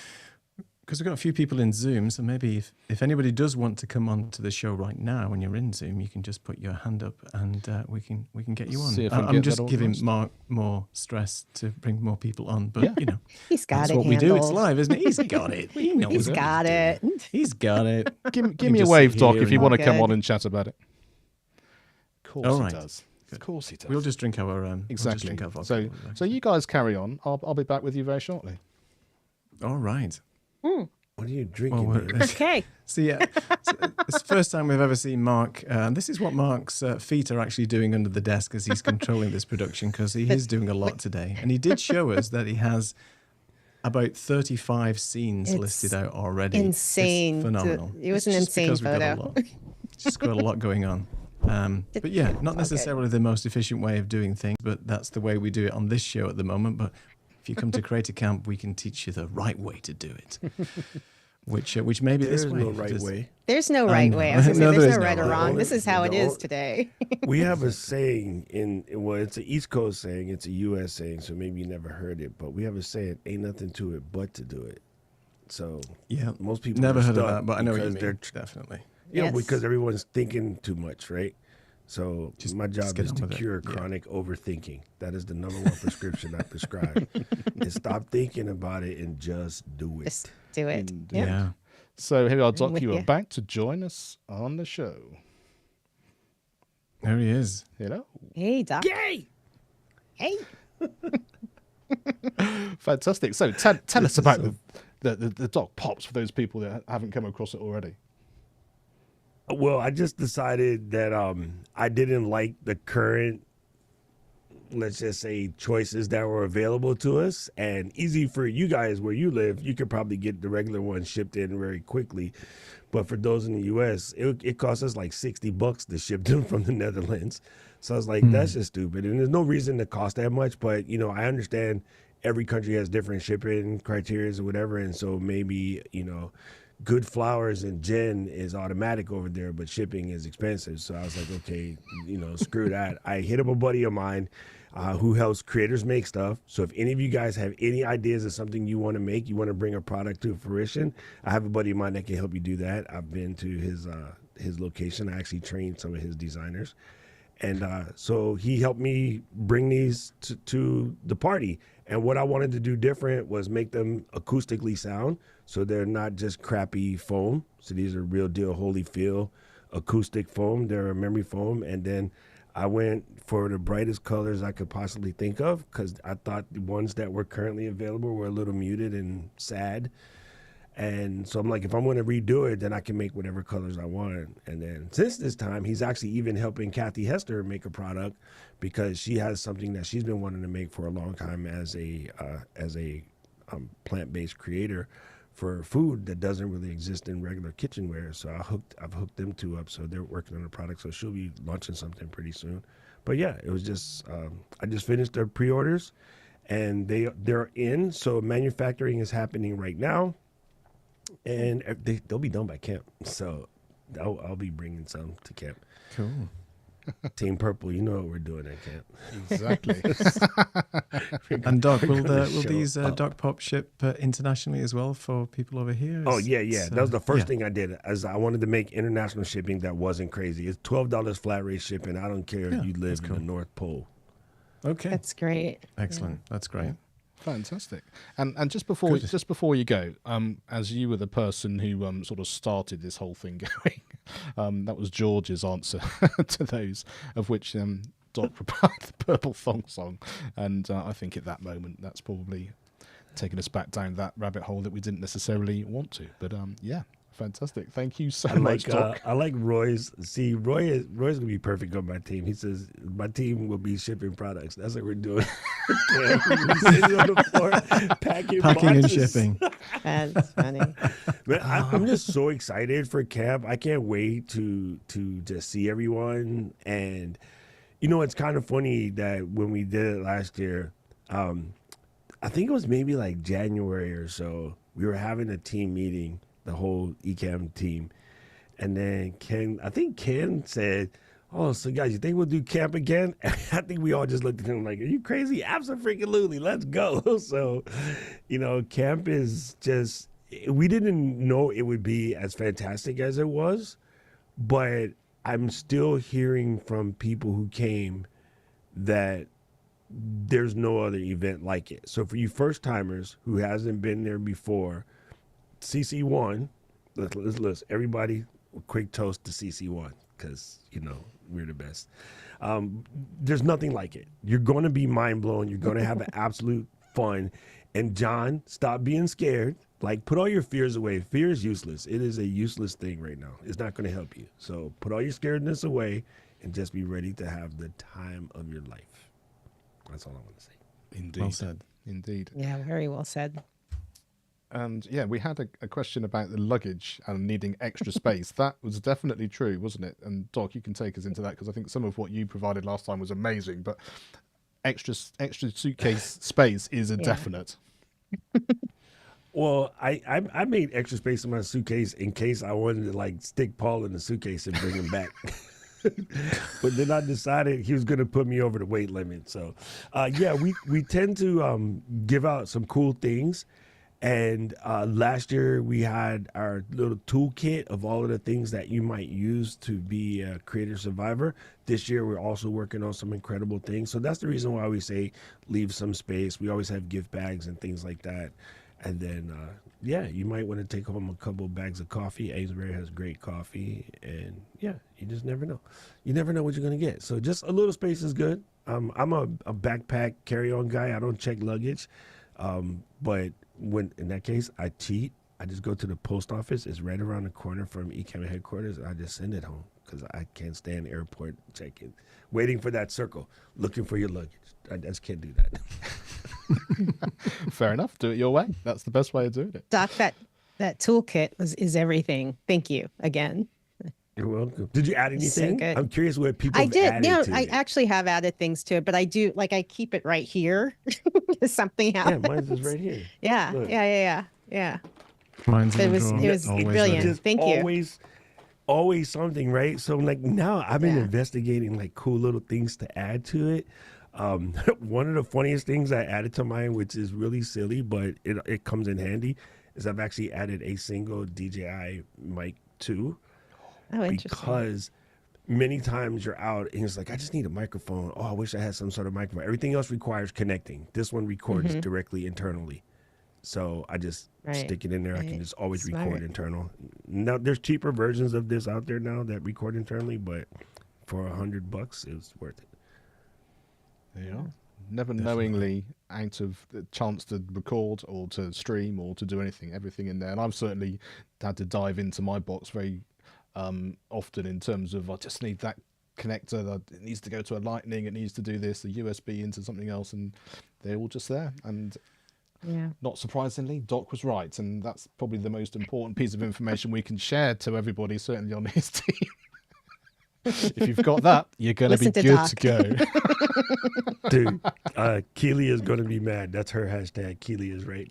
Because we've got a few people in Zoom, so maybe if anybody does want to come on to the show right now when you're in Zoom, you can just put your hand up and we can get you on. I'm just giving Mark more stress to bring more people on, but you know, he's got that's it what handled. we do. It's live, isn't it? He's got it. He knows He's it. got it. He's got it. Give me a wave, Doc, if you want to come Good. on and chat about it. Of course All he right. does. Of course he does. We'll just drink our Exactly. We'll just drink our vodka. So you guys carry on. I'll be back with you very shortly. All right. What are you drinking? Well, man? Okay. See, it's the first time we've ever seen Mark. This is what Mark's feet are actually doing under the desk as he's controlling this production, because he is doing a lot today. And he did show us that he has about 35 scenes It's listed out already. insane. It's phenomenal. It was It's an just insane because we've got a photo. lot. Just got a lot going on. But yeah, not necessarily the most efficient way of doing things, but that's the way we do it on this show at the moment. But if you come to Creative Camp, we can teach you the right way to do it. Which maybe There's this way. no right way. There's no right know. way. I was gonna say, No, there's there's no no right or right wrong. way. This is how it The is only- today. We have a saying it's an East Coast saying, it's a U.S. saying, so maybe you never heard it, but we have a saying, ain't nothing to it but to do it. So Yeah, most people never are heard of stuck that, but I know what you because mean. they're Definitely. Yes. because everyone's thinking too much, right? So my job get is on to with it. cure Yeah. chronic overthinking. That is the number one prescription I prescribe. Is stop thinking about it and just do it. Just do it. Indeed. Yeah. So here we are, Doc. with You are you. back to join us on the show. There he is. Hello. Hey, Doc. Yay! Hey. Fantastic. So tell us about the Doc Pops for those people that haven't come across it already. Well, I just decided that I didn't like the current, let's just say, choices that were available to us. And easy for you guys where you live, you could probably get the regular one shipped in very quickly. But for those in the U.S., it costs us like $60 to ship them from the Netherlands. So I was like, that's just stupid. And there's no reason to cost that much. But, you know, I understand every country has different shipping criteria or whatever. And so maybe, you know, good flowers and gin is automatic over there, but shipping is expensive. So I was like, okay, you know, screw that. I hit up a buddy of mine who helps creators make stuff. So if any of you guys have any ideas of something you want to make, you want to bring a product to fruition, I have a buddy of mine that can help you do that. I've been to his location. I actually trained some of his designers. And so he helped me bring these to the party. And what I wanted to do different was make them acoustically sound. So they're not just crappy foam. So these are real deal Holyfield acoustic foam. They're a memory foam. And then I went for the brightest colors I could possibly think of because I thought the ones that were currently available were a little muted and sad. And so I'm like, if I'm going to redo it, then I can make whatever colors I want. And then since this time, he's actually even helping Kathy Hester make a product because she has something that she's been wanting to make for a long time as a plant-based creator for food that doesn't really exist in regular kitchenware. So I've hooked them two up. So they're working on a product. So she'll be launching something pretty soon. But yeah, it was just I just finished their pre-orders, and they're in. So manufacturing is happening right now. And they'll be done by camp, so I'll be bringing some to camp. Cool. Team Purple, you know what we're doing at camp. Exactly. And Doc, will Show these up. Doc Pop ship internationally as well for people over here? Oh Is- yeah. it's, That was the first yeah. thing I did. As I wanted to make international shipping that wasn't crazy. It's $12 flat rate shipping. I don't care Yeah, if you live that's in cool. the North Pole. Okay. That's great. Excellent. That's great. Fantastic. And just before you go, as you were the person who sort of started this whole thing going, that was George's answer to those, of which Doc provided the Purple Thong song, and I think at that moment that's probably taken us back down that rabbit hole that we didn't necessarily want to. But yeah, fantastic. Thank you so much, Doc. I like Roy's. See, Roy's gonna be perfect on my team. He says my team will be shipping products. That's what we're doing. He's sitting on the floor, packing Packing and boxes. shipping. That's funny. Man, I'm just so excited for camp. I can't wait to just see everyone. And you know, it's kind of funny that when we did it last year, I think it was maybe like January or so, we were having a team meeting, the whole Ecamm team. And then Ken said, "Oh, so guys, you think we'll do camp again?" And I think we all just looked at him like, "Are you crazy? Absolutely, let's go." So, you know, camp is just, we didn't know it would be as fantastic as it was, but I'm still hearing from people who came that there's no other event like it. So for you first timers who hasn't been there before, CC1, let's everybody a quick toast to CC1 because, you know, we're the best. There's nothing like it. You're going to be mind blown. You're going to have an absolute fun. And John, stop being scared. Like, put all your fears away. Fear is useless. It is a useless thing right now. It's not going to help you. So put all your scaredness away and just be ready to have the time of your life. That's all I want to say. Indeed. Well said. Indeed. Yeah, very well said. And yeah, we had a question about the luggage and needing extra space. That was definitely true, wasn't it? And Doc, you can take us into that because I think some of what you provided last time was amazing. But extra suitcase space is a definite. Well, I made extra space in my suitcase in case I wanted to like stick Paul in the suitcase and bring him back. But then I decided he was going to put me over the weight limit. So, yeah, we tend to give out some cool things. And last year we had our little toolkit of all of the things that you might use to be a creator survivor. This year we're also working on some incredible things. So that's the reason why we say leave some space. We always have gift bags and things like that. And then, yeah, you might want to take home a couple of bags of coffee. Amesbury has great coffee. And, yeah, you just never know. You never know what you're going to get. So just a little space is good. I'm a backpack carry-on guy. I don't check luggage. But when in that case, I cheat. I just go to the post office. It's right around the corner from Ecamm headquarters. I just send it home because I can't stand airport check-in. Waiting for that circle, looking for your luggage. I just can't do that. Fair enough. Do it your way. That's the best way of doing it. Doc, that toolkit is everything. Thank you again. You're welcome. Did you add anything? good. I'm curious what people I have did. added No, to I it. actually have added things to it, but I do I keep it right here. If something Yeah, happens. mine's just right here. Yeah, Look. yeah. Mine's in It the was drawer, always brilliant. ready. Just Thank you. always something, right? So like now I've been Yeah. investigating like cool little things to add to it. One of the funniest things I added to mine, which is really silly, but it comes in handy, is I've actually added a single DJI mic too. Oh, interesting. Because many times you're out and it's like, I just need a microphone. Oh, I wish I had some sort of microphone. Everything else requires connecting. This one records directly internally. So I just Right, stick it in there. I can right. just always Smart. record internal. Now there's cheaper versions of this out there now that record internally, but for $100, it was worth it. There you are. Never knowingly out of the chance to record or to stream or to do anything, everything in there. And I've certainly had to dive into my box very often in terms of I just need that connector, that it needs to go to a lightning, it needs to do this, a USB into something else, and they're all just there. And Yeah. not surprisingly, Doc was right, and that's probably the most important piece of information we can share to everybody, certainly on his team. If you've got that, you're going to be Listen to good Doc. to go. Dude, Keely is going to be mad. That's her hashtag. Keely is right.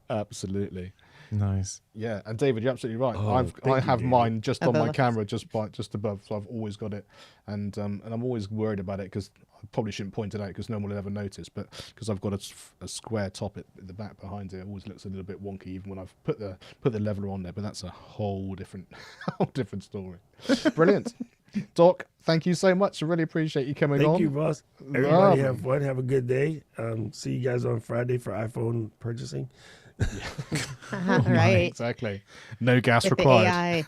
Absolutely. Nice. Yeah, and David, you're absolutely right. Oh, I thank you, have David. mine just on my Above. camera, just above, so I've always got it, and I'm always worried about it because I probably shouldn't point it out because no one will ever notice, but because I've got a square top at the back behind it, it always looks a little bit wonky even when I've put the leveler on there. But that's a whole different story. Brilliant, Doc. Thank you so much. I really appreciate you coming on. Thank you, boss. Everybody Lovely. have fun. Have a good day. See you guys on Friday for iPhone purchasing. Right. Exactly. No gas With the required. AI.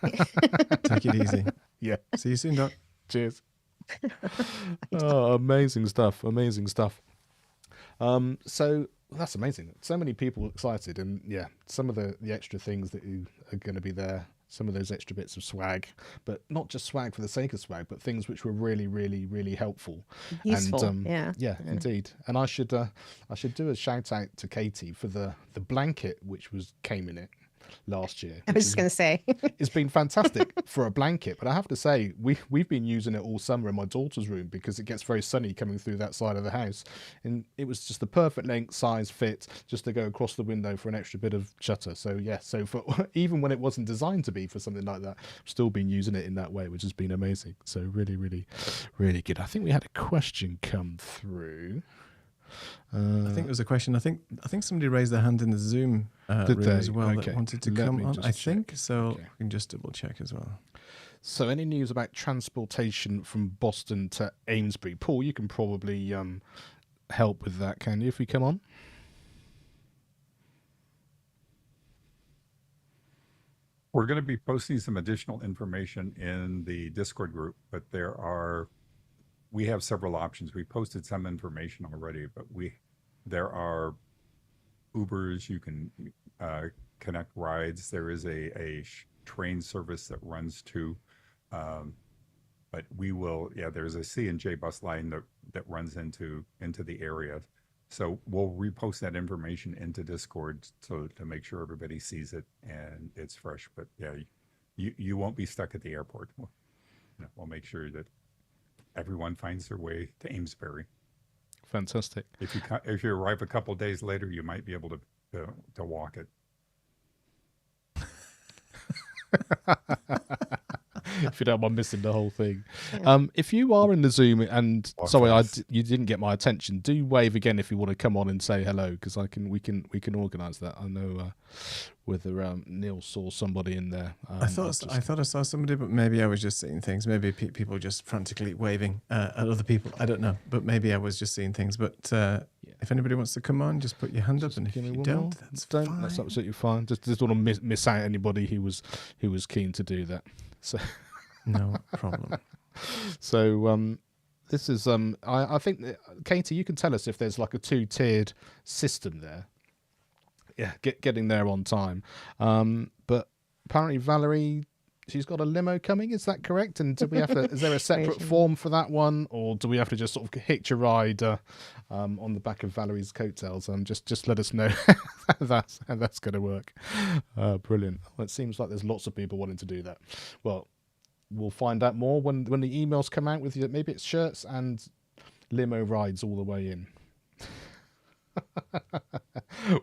Take it easy. Yeah. See you soon, Doc. Cheers. Oh, amazing stuff. Amazing stuff. So that's amazing. So many people excited, and yeah, some of the extra things that are going to be there, some of those extra bits of swag, but not just swag for the sake of swag, but things which were really, really, really helpful. Useful. And, Yeah. yeah, indeed. And I should do a shout out to Katie for the blanket which came in it last year. I which was is just going to say. It's been fantastic for a blanket, but I have to say we've been using it all summer in my daughter's room because it gets very sunny coming through that side of the house, and it was just the perfect length, size, fit, just to go across the window for an extra bit of shutter. So yeah, so for even when it wasn't designed to be for something like that, I've still been using it in that way, which has been amazing. So really, really, really good. I think we had a question come through. I think there was a question. I think somebody raised their hand in the Zoom Did room they? as well Okay. that wanted to Let come me on. just I check. think so. Okay. We can just double check as well. So any news about transportation from Boston to Amesbury? Paul, you can probably help with that, can you, if we come on? We're going to be posting some additional information in the Discord group, but we have several options. We posted some information already, but there are Ubers. You can connect rides. There is a train service that runs to, but there's a C&J bus line that runs into the area. So we'll repost that information into Discord to make sure everybody sees it and it's fresh. But yeah, you won't be stuck at the airport. We'll make sure that everyone finds their way to Amesbury. Fantastic. If you arrive a couple days later, you might be able to walk it. If you don't mind missing the whole thing. If you are in the Zoom and Walk sorry, fast. you didn't get my attention, do wave again if you want to come on and say hello, because we can organise that. I know whether Neil saw somebody in there. I thought I saw somebody, but maybe I was just seeing things. Maybe people just frantically waving at other people. I don't know, but maybe I was just seeing things. But if anybody wants to come on, just put your hand up, and if give me you one don't, more. that's fine. That's absolutely fine. Just don't want to miss out anybody who was keen to do that. So. No problem. So this is I think that, Katie, you can tell us if there's like a 2-tiered system there. Yeah, getting there on time. But apparently Valerie, she's got a limo coming. Is that correct? And do we have to? Is there a separate form for that one, or do we have to just sort of hitch a ride on the back of Valerie's coattails? Just let us know how that's going to work. Brilliant. Well, it seems like there's lots of people wanting to do that. Well, we'll find out more when the emails come out with you. Maybe it's shirts and limo rides all the way in.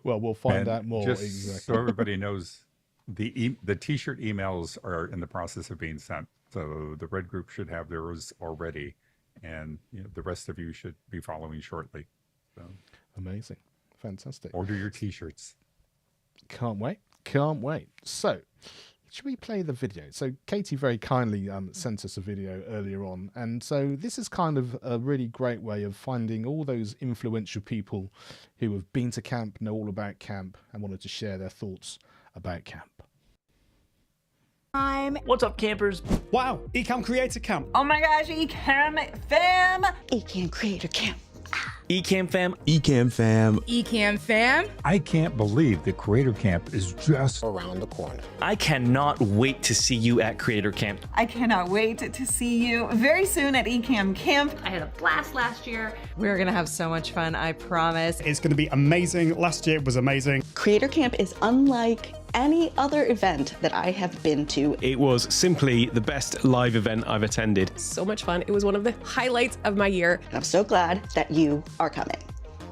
Well, we'll find out more. Just Exactly. so everybody knows, the T-shirt emails are in the process of being sent. So the Red Group should have theirs already, and the rest of you should be following shortly. So Amazing. Fantastic. order your T-shirts. Can't wait. So, should we play the video? So Katie very kindly sent us a video earlier on, and so this is kind of a really great way of finding all those influential people who have been to camp, know all about camp, and wanted to share their thoughts about camp. What's up, campers? Wow, Ecamm Creator Camp. Oh my gosh, Ecamm fam! Ecamm Creator Camp. Ecamm fam. Ecamm fam. Ecamm fam. I can't believe the Creator Camp is just Around the corner. I cannot wait to see you at Creator Camp. I cannot wait to see you very soon at Ecamm Camp. I had a blast last year. We're gonna have so much fun, I promise. It's going to be amazing. Last year was amazing. Creator Camp is unlike any other event that I have been to. It was simply the best live event I've attended. So much fun. It was one of the highlights of my year. And I'm so glad that you are coming.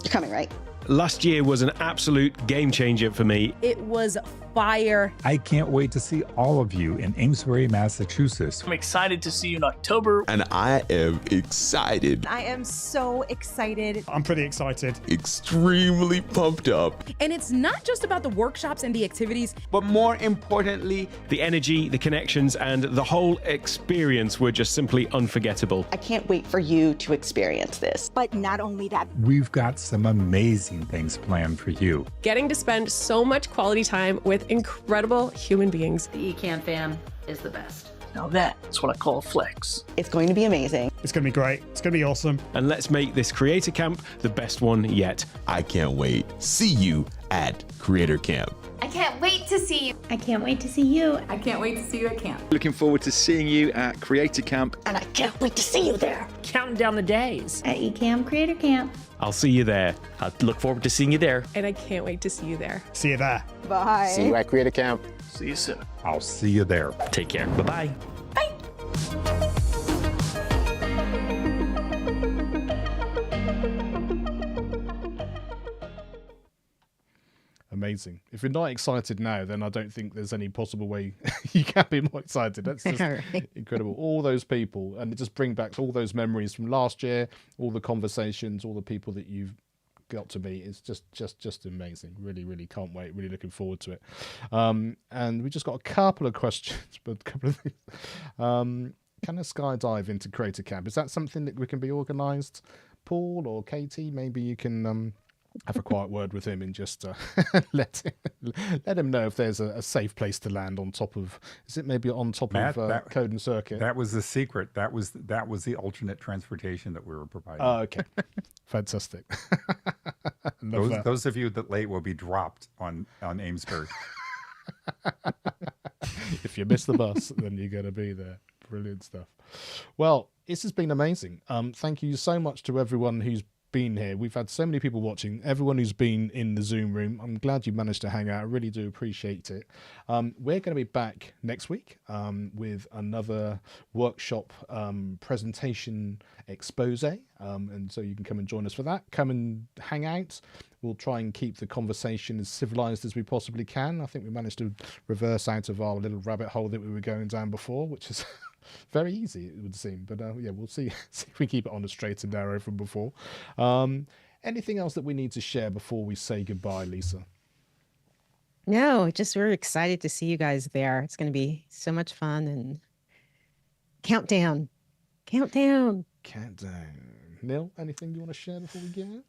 You're coming, right? Last year was an absolute game changer for me. It was fire. I can't wait to see all of you in Amesbury, Massachusetts. I'm excited to see you in October. And I am excited. I am so excited. I'm pretty excited. Extremely pumped up. And it's not just about the workshops and the activities, but more importantly, the energy, the connections, and the whole experience were just simply unforgettable. I can't wait for you to experience this. But not only that, We've got some amazing things planned for you. Getting to spend so much quality time with incredible human beings. the Ecamm fam is the best. Now that's what I call a flex. It's going to be amazing. It's going to be great. It's going to be awesome. And let's make this Creator Camp the best one yet. I can't wait. See you at Creator Camp. I can't wait to see you. I can't wait to see you. I can't wait to see you at camp. Looking forward to seeing you at Creator Camp. And I can't wait to see you there. Counting down the days. At Ecamm Creator Camp. I'll see you there. I look forward to seeing you there. And I can't wait to see you there. See you there. Bye. See you at Creator Camp. See you soon. I'll see you there. Take care. Bye-bye. Amazing. If you're not excited now, then I don't think there's any possible way you can be more excited. That's just incredible. All those people, and it just bring back all those memories from last year, all the conversations, all the people that you've got to meet. It's just amazing. Really, really can't wait. Really looking forward to it. And we just got a couple of questions, but a couple of things. Can a skydive into Creator Camp? Is that something that we can be organised? Paul or Katie, maybe you can have a quiet word with him and just let him know if there's a safe place to land on top of. Is it maybe on top Matt, of Code and Circuit? That was the secret. That was the alternate transportation that we were providing. Oh, okay. Fantastic. Those of you that late will be dropped on Amesbury. If you miss the bus, then you're going to be there. Brilliant stuff. Well, this has been amazing. Thank you so much to everyone who's been here. We've had so many people watching, everyone who's been in the Zoom room. I'm glad you managed to hang out. I really do appreciate it. We're going to be back next week with another workshop presentation expose, and so you can come and join us for that. Come and hang out. We'll try and keep the conversation as civilized as we possibly can. I think we managed to reverse out of our little rabbit hole that we were going down before, which is very easy, it would seem. But yeah, we'll see if we keep it on the straight and narrow from before. Anything else that we need to share before we say goodbye, Lisa? No, just we're excited to see you guys there. It's going to be so much fun. And countdown. Neil, anything you want to share before we go?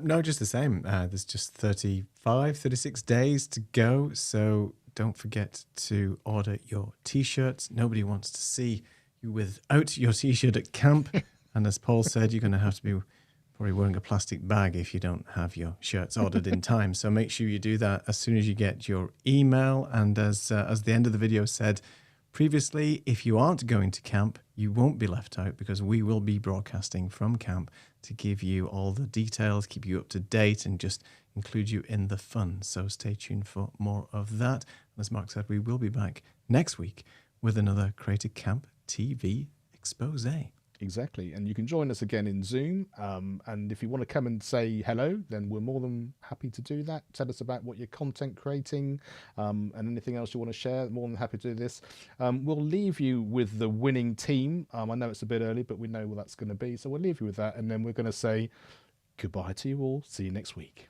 No, just the same. There's just 36 days to go. So don't forget to order your T-shirts. Nobody wants to see you without your T-shirt at camp. And as Paul said, you're going to have to be probably wearing a plastic bag if you don't have your shirts ordered in time. So make sure you do that as soon as you get your email. And as the end of the video said previously, if you aren't going to camp, you won't be left out because we will be broadcasting from camp to give you all the details, keep you up to date, and just include you in the fun. So stay tuned for more of that. And as Mark said, we will be back next week with another Creative Camp TV expose. Exactly. And you can join us again in Zoom. And if you want to come and say hello, then we're more than happy to do that. Tell us about what you're content creating and anything else you want to share. More than happy to do this. We'll leave you with the winning team. I know it's a bit early, but we know what that's going to be. So we'll leave you with that. And then we're going to say goodbye to you all. See you next week.